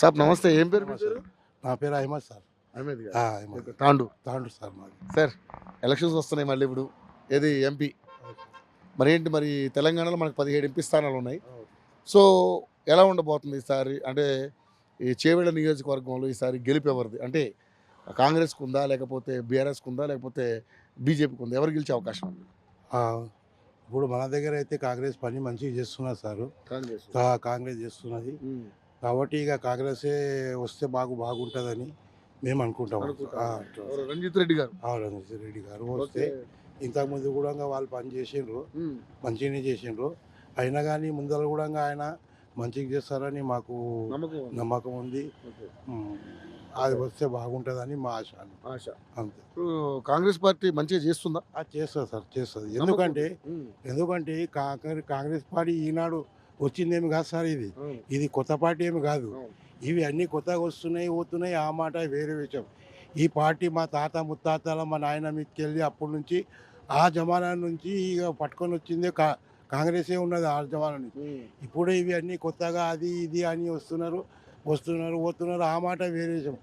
Sir నమస్తే, ఏం పేరు మీ పేరు? నా పేరు అహ్మద్ సార్. అహ్మద్ గారు. అహ్మద్ తాండు. తాండు సార్ మాది. సార్ ఎలక్షన్స్ వస్తున్నాయి మళ్ళీ ఇప్పుడు, ఏది ఎంపీ మరి ఏంటి, మరి తెలంగాణలో మనకు 17 ఎంపీ స్థానాలు ఉన్నాయి. సో ఎలా ఉండబోతుంది ఈసారి, అంటే ఈ చేవెళ్ళ నియోజకవర్గంలో ఈసారి గెలుపు ఎవరిది, అంటే కాంగ్రెస్కి ఉందా, లేకపోతే బీఆర్ఎస్కి ఉందా, లేకపోతే బీజేపీకి ఉందా, ఎవరు గెలిచే అవకాశం ఉంది? ఆ, ఇప్పుడు మన దగ్గర అయితే కాంగ్రెస్ పని మంచిగా చేస్తున్నారు సార్. కాంగ్రెస్ చేస్తున్నది కాబట్టి ఇక కాంగ్రెసే వస్తే బాగుంటుందని మేము అనుకుంటాం. రంజిత్ రెడ్డి గారు. రంజిత్ రెడ్డి గారు వస్తే ఇంతకుముందు కూడా వాళ్ళు పని చేసిండ్రు, మంచిగానే చేసిండ్రు. అయినా కానీ ముందర కూడా ఆయన మంచిగా చేస్తారని మాకు నమ్మకం ఉంది. అది వస్తే బాగుంటుందని మా ఆశ. అంతే. కాంగ్రెస్ పార్టీ మంచిగా చేస్తుందా? చేస్తుంది సార్, చేస్తుంది. ఎందుకంటే కాంగ్రెస్ పార్టీ ఈనాడు వచ్చిందేమి కాదు సార్. ఇది కొత్త పార్టీ ఏమి కాదు. ఇవి అన్నీ కొత్తగా వస్తున్నాయి పోతున్నాయి, ఆ మాట వేరే విషయం. ఈ పార్టీ మా తాత ముత్తాతల మా నాయన మీదకి వెళ్ళి అప్పటి నుంచి ఆ జమానా నుంచి ఇక పట్టుకొని వచ్చిందే కాంగ్రెసే ఉన్నది ఆ జమానా నుంచి. ఇప్పుడు ఇవి అన్నీ కొత్తగా అది ఇది అని వస్తున్నారు పోతున్నారు, ఆ మాట వేరే విషయం.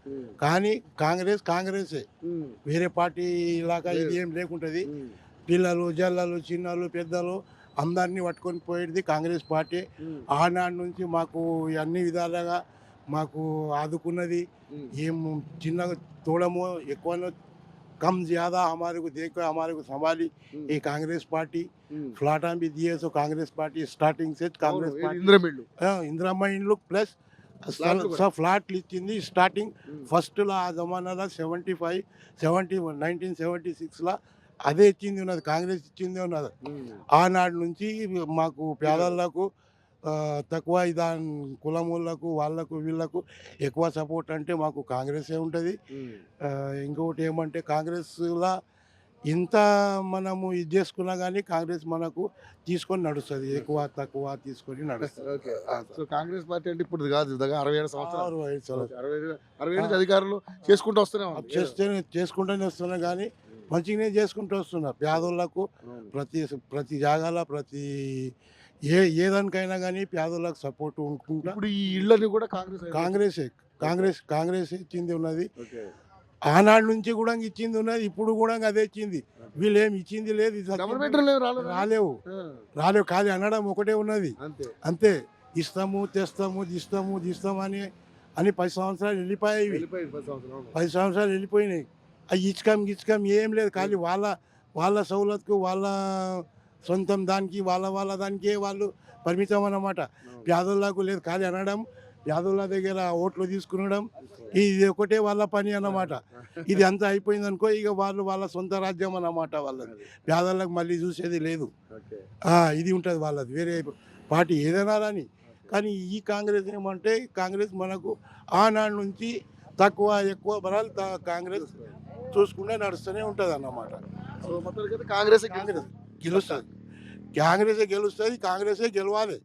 కానీ కాంగ్రెసే, వేరే పార్టీ ఇలాగా ఇది ఏం లేకుంటుంది. పిల్లలు జల్లలు చిన్నలు పెద్దలు అందరినీ పట్టుకొని పోయేది కాంగ్రెస్ పార్టీ. ఆనాటి నుంచి మాకు అన్ని విధాలుగా మాకు ఆదుకున్నది. ఏం చిన్నగా తోడమో ఎక్కువనో कम ज़्यादा हमारे को देखो, हमारे को संभाली ये कांग्रेस पार्टी। फ्लाटा भी दिए सो कांग्रेस पार्टी स्टार्टिंग से कांग्रेस पार्टी इंदिराम्मा इंड्लू प्लस सब फ्लाट इच्चिंది స్టార్టింగ్ ఫస్ట్ లా ఆ జమానాలో 1976 లా అదే ఇచ్చింది ఉన్నది, కాంగ్రెస్ ఇచ్చింది ఉన్నది. ఆనాడు నుంచి మాకు పేదలకు తక్కువ దాని కులములకు వాళ్ళకు వీళ్ళకు ఎక్కువ సపోర్ట్ అంటే మాకు కాంగ్రెసే ఉంటుంది. ఇంకొకటి ఏమంటే కాంగ్రెస్లా ఇంత మనము ఇది చేసుకున్నా కానీ కాంగ్రెస్ మనకు తీసుకొని నడుస్తుంది, ఎక్కువ తక్కువ తీసుకొని నడుస్తుంది. సో కాంగ్రెస్ పార్టీ అంటే ఇప్పుడు కాదు, 67 సంవత్సరాలు 65 అధికారులు చేసుకుంటూ చేసుకుంటూనే వస్తున్నా కానీ మంచిగానే చేసుకుంటూ వస్తున్నా. పేదోళ్ళకు ప్రతి జాగాల ప్రతి ఏదానికైనా కానీ పేదోళ్ళకు సపోర్ట్ ఉంటున్నా. ఇప్పుడు ఈ ఇళ్ళని కూడా కాంగ్రెస్ ఇచ్చింది ఉన్నది. ఆనాడు నుంచి కూడా ఇచ్చింది ఉన్నది, ఇప్పుడు కూడా అదే ఇచ్చింది. వీళ్ళు ఏమి ఇచ్చింది లేదు, రాలేవు. కాదు అనడం ఒకటే ఉన్నది అంతే. ఇస్తాము తెస్తాము తీస్తాము అని 10 సంవత్సరాలు వెళ్ళిపోయాయి. 10 సంవత్సరాలు వెళ్ళిపోయినాయి. అవి ఇచ్చుకం ఏం లేదు. కానీ వాళ్ళ సౌలత్కు వాళ్ళ సొంతం దానికి వాళ్ళ దానికే వాళ్ళు పరిమితం అన్నమాట. పేదోళ్ళకు లేదు. కానీ అనడం, పేదోళ్ళ దగ్గర ఓట్లు తీసుకునడం, ఇది ఒకటే వాళ్ళ పని అన్నమాట. ఇది అంతా అయిపోయింది అనుకో, ఇక వాళ్ళ సొంత రాజ్యం అన్నమాట వాళ్ళది. పేదోళ్ళకి మళ్ళీ చూసేది లేదు. ఇది ఉంటుంది వాళ్ళది, వేరే పార్టీ ఏదైనా అని. కానీ ఈ కాంగ్రెస్ ఏమంటే కాంగ్రెస్ మనకు ఆనాడు నుంచి తక్కువ ఎక్కువ బరాలు కాంగ్రెస్ చూసుకుంటే నడుస్తూనే ఉంటుంది అన్నమాట. కాంగ్రెస్ గెలుస్తుంది, కాంగ్రెసే గెలువాలి.